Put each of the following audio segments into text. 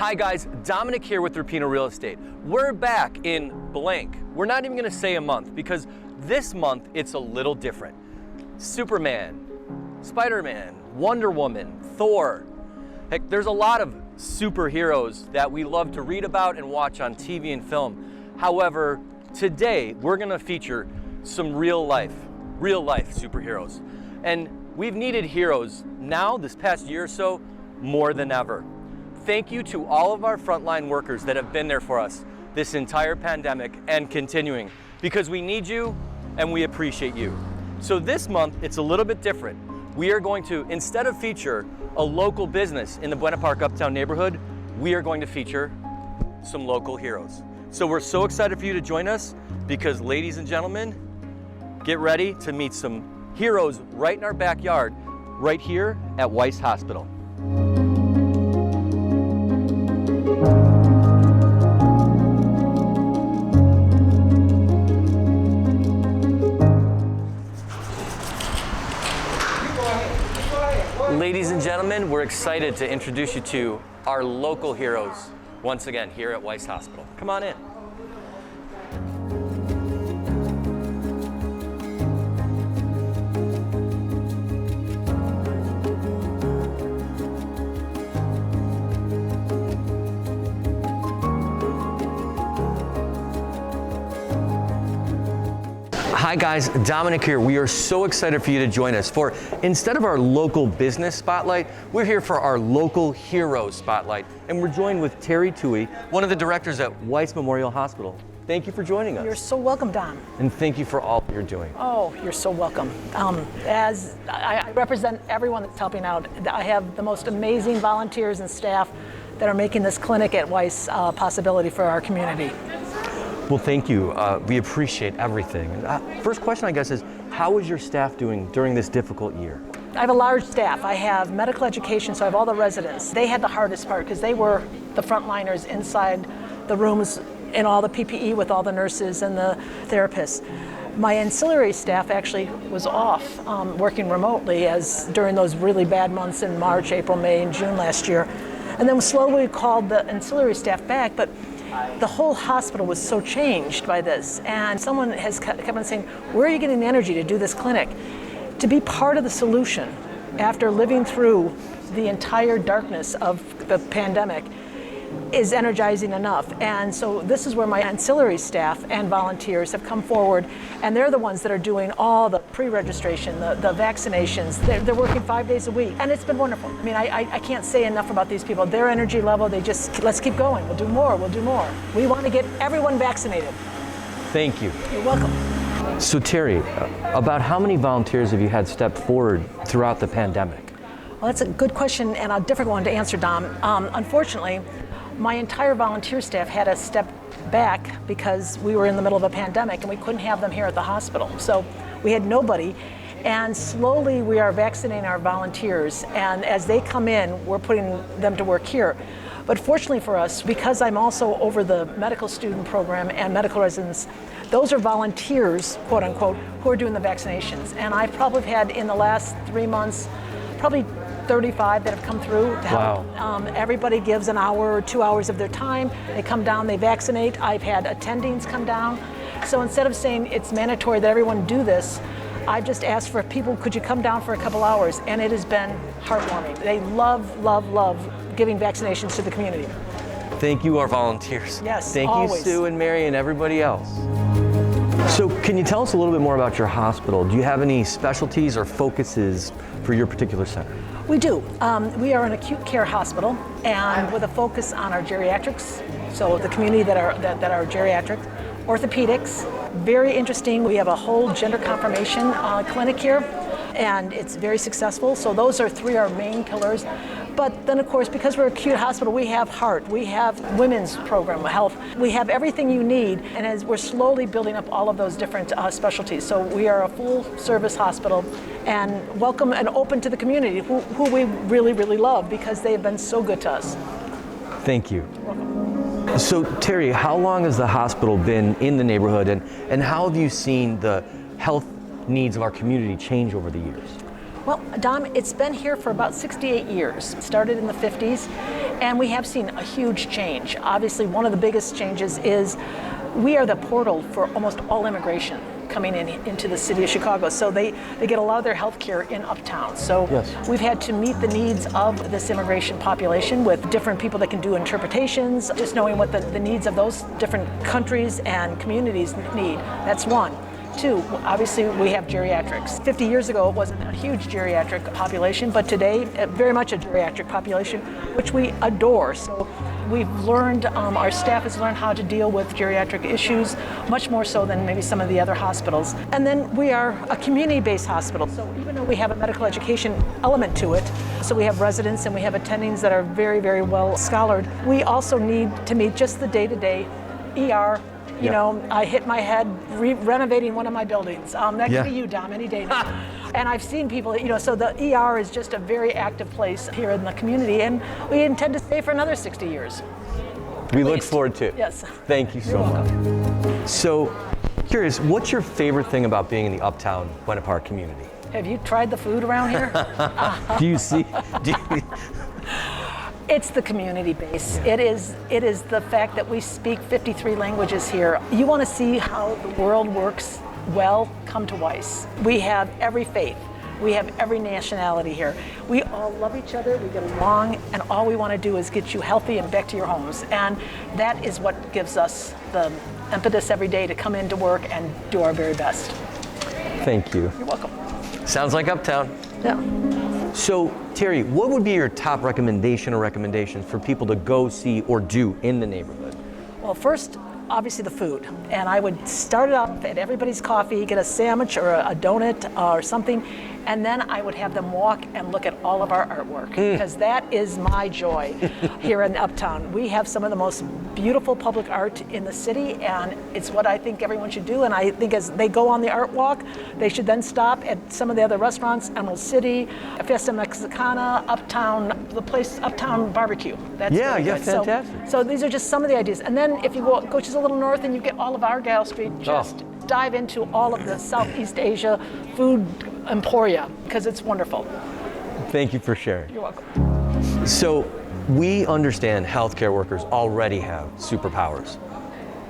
Hi guys, Dominic here with IRPINO Real Estate. We're back in blank. We're not even gonna say a month because this month it's a little different. Superman, Spider-Man, Wonder Woman, Thor. Heck, there's a lot of superheroes that we love to read about and watch on TV and film. However, today we're gonna feature some real life superheroes. And we've needed heroes now, this past year or so, more than ever. Thank you to all of our frontline workers that have been there for us this entire pandemic and continuing, because we need you and we appreciate you. So this month, it's a little bit different. We are going to, instead of feature a local business in the Buena Park Uptown neighborhood, we are going to feature some local heroes. So we're so excited for you to join us because, ladies and gentlemen, get ready to meet some heroes right in our backyard, right here at Weiss Hospital. Ladies and gentlemen, we're excited to introduce you to our local heroes once again here at Weiss Hospital. Come on in. Hi guys, Dominic here. We are so excited for you to join us for, instead of our local business spotlight, we're here for our local hero spotlight. And we're joined with Tuohy, one of the directors at Weiss Memorial Hospital. Thank you for joining us. You're so welcome, Dom. And thank you for all you're doing. Oh, you're so welcome. As I represent everyone that's helping out, I have the most amazing volunteers and staff that are making this clinic at Weiss a possibility for our community. Well, thank you. We appreciate everything. First question, I guess, is how is your staff doing during this difficult year? I have a large staff. I have medical education, so I have all the residents. They had the hardest part because they were the frontliners inside the rooms in all the PPE with all the nurses and the therapists. My ancillary staff actually was off working remotely as during those really bad months in March, April, May, and June last year. And then slowly we called the ancillary staff back, but the whole hospital was so changed by this, and someone has kept on saying, where are you getting the energy to do this clinic? To be part of the solution after living through the entire darkness of the pandemic is energizing enough. And so this is where my ancillary staff and volunteers have come forward, and they're the ones that are doing all the pre-registration, the vaccinations. They're working 5 days a week, and it's been wonderful. I mean, I can't say enough about these people. Their energy level, they just, let's keep going. We'll do more, we'll do more. We want to get everyone vaccinated. Thank you. You're welcome. So Tuohy, about how many volunteers have you had step forward throughout the pandemic? Well, that's a good question and a difficult one to answer, Dom. Unfortunately, my entire volunteer staff had to step back because we were in the middle of a pandemic and we couldn't have them here at the hospital. So we had nobody, and slowly we are vaccinating our volunteers, and as they come in, we're putting them to work here. But fortunately for us, because I'm also over the medical student program and medical residents, those are volunteers, quote unquote, who are doing the vaccinations. And I've probably had in the last 3 months, probably 35 that have come through to help. Wow. Everybody gives an hour or 2 hours of their time. They come down, they vaccinate. I've had attendings come down. So instead of saying it's mandatory that everyone do this, I've just asked for people, could you come down for a couple hours? And it has been heartwarming. They love, love, love giving vaccinations to the community. Thank you, our volunteers. Yes, Thank always. you, Sue and Mary and everybody else. So can you tell us a little bit more about your hospital? Do you have any specialties or focuses for your particular center? We do. We are an acute care hospital, and with a focus on our geriatrics, so the community that are geriatrics, orthopedics. Very interesting. We have a whole gender confirmation clinic here, and it's very successful. So those are three of our main pillars. But then, of course, because we're an acute hospital, we have heart, we have women's program, health, we have everything you need, and as we're slowly building up all of those different specialties. So we are a full-service hospital and welcome and open to the community, who we really, really love because they've been so good to us. Thank you. So, Tuohy, how long has the hospital been in the neighborhood, and how have you seen the health needs of our community change over the years? Well, Dom, it's been here for about 68 years. It started in the 50s, And we have seen a huge change. Obviously, one of the biggest changes is we are the portal for almost all immigration coming into the city of Chicago. So they get a lot of their health care in Uptown. So Yes. we've had to meet the needs of this immigration population with different people that can do interpretations, just knowing what the needs of those different countries and communities need. That's one. Two, obviously we have geriatrics. 50 years ago it wasn't a huge geriatric population, but today very much a geriatric population, which we adore. So we've learned, our staff has learned how to deal with geriatric issues, much more so than maybe some of the other hospitals. And then we are a community-based hospital. So even though we have a medical education element to it, so we have residents and we have attendings that are very, very well scholared, we also need to meet just the day-to-day ER. You know, I hit my head renovating one of my buildings. That could be you, Dom, any day now. And I've seen people, you know, so the ER is just a very active place here in the community, and we intend to stay for another 60 years. We look forward to it. Yes. Thank you so much. So, curious, what's your favorite thing about being in the Uptown Buena Park community? Have you tried the food around here? Do you see? It's the community base. It is the fact that we speak 53 languages here. You want to see how the world works well, come to Weiss. We have every faith. We have every nationality here. We all love each other, we get along, and all we want to do is get you healthy and back to your homes. And that is what gives us the impetus every day to come into work and do our very best. Thank you. You're welcome. Sounds like Uptown. Yeah. So, Terry, what would be your top recommendation or recommendations for people to go see or do in the neighborhood? Well, first, obviously the food. And I would start it off at Everybody's Coffee, get a sandwich or a donut or something, and then I would have them walk and look at all of our artwork, because that is my joy here in Uptown. We have some of the most beautiful public art in the city, and it's what I think everyone should do. And I think as they go on the art walk, they should then stop at some of the other restaurants, Emerald City, Fiesta Mexicana, Uptown, the place, Uptown Barbecue. That's really good. Fantastic. So these are just some of the ideas. And then if you go just a little north and you get all of Argyle Street, just dive into all of the Southeast Asia food emporia, because it's wonderful. Thank you for sharing. You're welcome. So, we understand healthcare workers already have superpowers.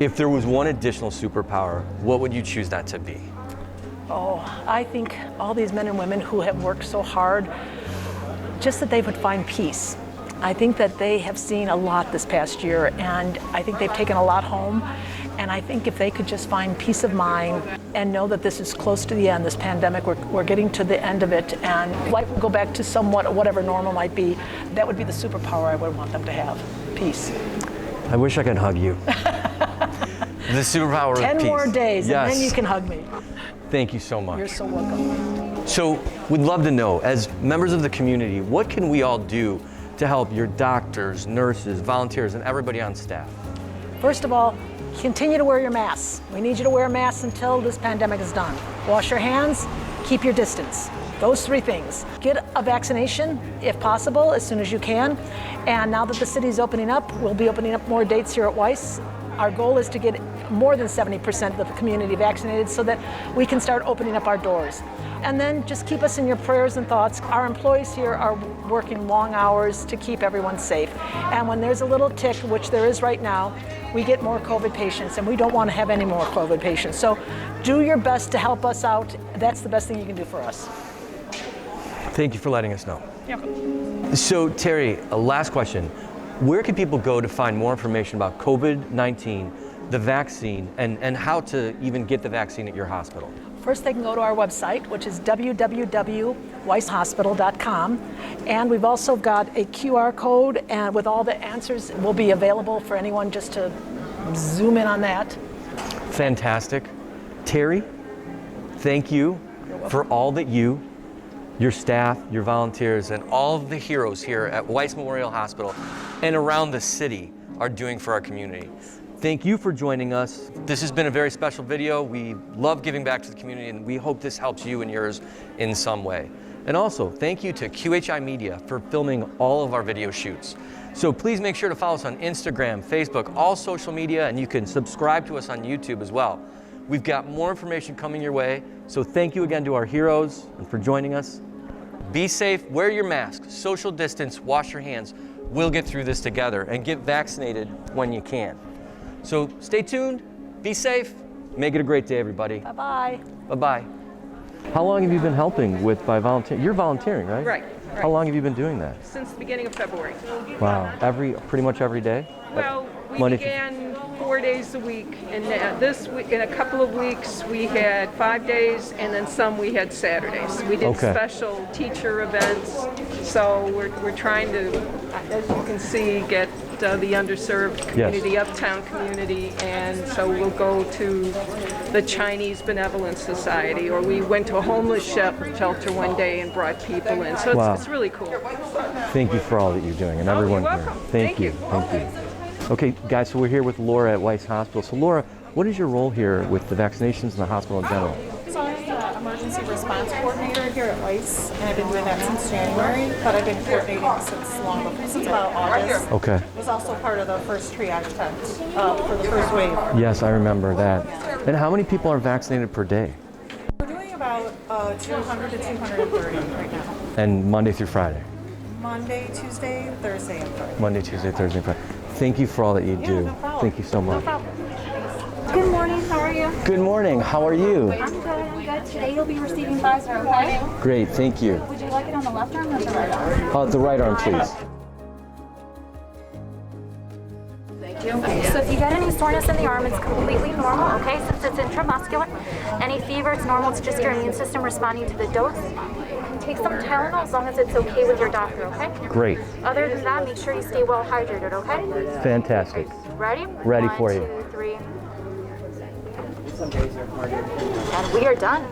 If there was one additional superpower, what would you choose that to be? Oh, I think all these men and women who have worked so hard, just that they would find peace. I think that they have seen a lot this past year, and I think they've taken a lot home. And I think if they could just find peace of mind and know that this is close to the end, this pandemic, we're getting to the end of it, and life will go back to somewhat whatever normal might be, that would be the superpower I would want them to have, peace. I wish I could hug you. The superpower of 10 peace. more days, Yes. and then you can hug me. Thank you so much. You're so welcome. So, we'd love to know, as members of the community, what can we all do to help your doctors, nurses, volunteers, and everybody on staff? First of all, continue to wear your masks. We need you to wear masks until this pandemic is done. Wash your hands, keep your distance. Those three things. Get a vaccination, if possible, as soon as you can. And now that the city's opening up, we'll be opening up more dates here at Weiss. Our goal is to get more than 70% of the community vaccinated so that we can start opening up our doors. And then just keep us in your prayers and thoughts. Our employees here are working long hours to keep everyone safe. And when there's a little tick, which there is right now, we get more COVID patients, and we don't want to have any more COVID patients. So do your best to help us out. That's the best thing you can do for us. Thank you for letting us know. Yeah. So, Terry, a last question. Where can people go to find more information about COVID-19, the vaccine, and how to even get the vaccine at your hospital? First, they can go to our website, which is www.weisshospital.com. And we've also got a QR code, and with all the answers will be available for anyone just to zoom in on that. Fantastic. Terry, thank you for all that you, your staff, your volunteers, and all of the heroes here at Weiss Memorial Hospital and around the city are doing for our community. Thank you for joining us. This has been a very special video. We love giving back to the community, and we hope this helps you and yours in some way. And also, thank you to QHI Media for filming all of our video shoots. So please make sure to follow us on Instagram, Facebook, all social media, and you can subscribe to us on YouTube as well. We've got more information coming your way, so thank you again to our heroes and for joining us. Be safe, wear your mask, social distance, wash your hands. we'll get through this together, and get vaccinated when you can. So stay tuned, be safe, make it a great day, everybody. Bye-bye. Bye-bye. How long have you been helping by volunteering? You're volunteering, right? Right. How long have you been doing that? Since the beginning of February. Wow, pretty much every day? Well, we Monday began 4 days a week, and this week, in a couple of weeks, we had 5 days, and then some we had Saturdays. We did special teacher events, so we're trying to, as you can see, get the underserved community, Uptown community, and so we'll go to the Chinese Benevolent Society, or we went to a homeless shelter one day and brought people in. So it's really cool. Thank you for all that you're doing, and everyone you're here. welcome. Thank you. Thank you. Okay, guys, so we're here with Laura at Weiss Hospital. So Laura, what is your role here with the vaccinations in the hospital in general? So I'm the emergency response coordinator here at Weiss, and I've been doing that since January, but I've been coordinating since about August. Okay. I was also part of the first triage tent for the first wave. Yes, I remember that. And how many people are vaccinated per day? We're doing about 200 to 230 right now. And Monday through Friday? Monday, Tuesday, Thursday, and Friday. Monday, Tuesday, Thursday, Friday. Thank you for all that you do. No problem. Thank you so much. No problem. Good morning, how are you? Good morning, how are you? I'm good. Today you'll be receiving Pfizer, okay? Great, thank you. Would you like it on the left arm or the right arm? The right arm, please. Thank you. So if you get any soreness in the arm, it's completely normal, okay? Since it's intramuscular. Any fever, it's normal. It's just your immune system responding to the dose. You can take some Tylenol as long as it's okay with your doctor, okay? Great. Other than that, make sure you stay well hydrated, okay? Fantastic. Ready? Ready for you. 1, 2, 3. And we are done.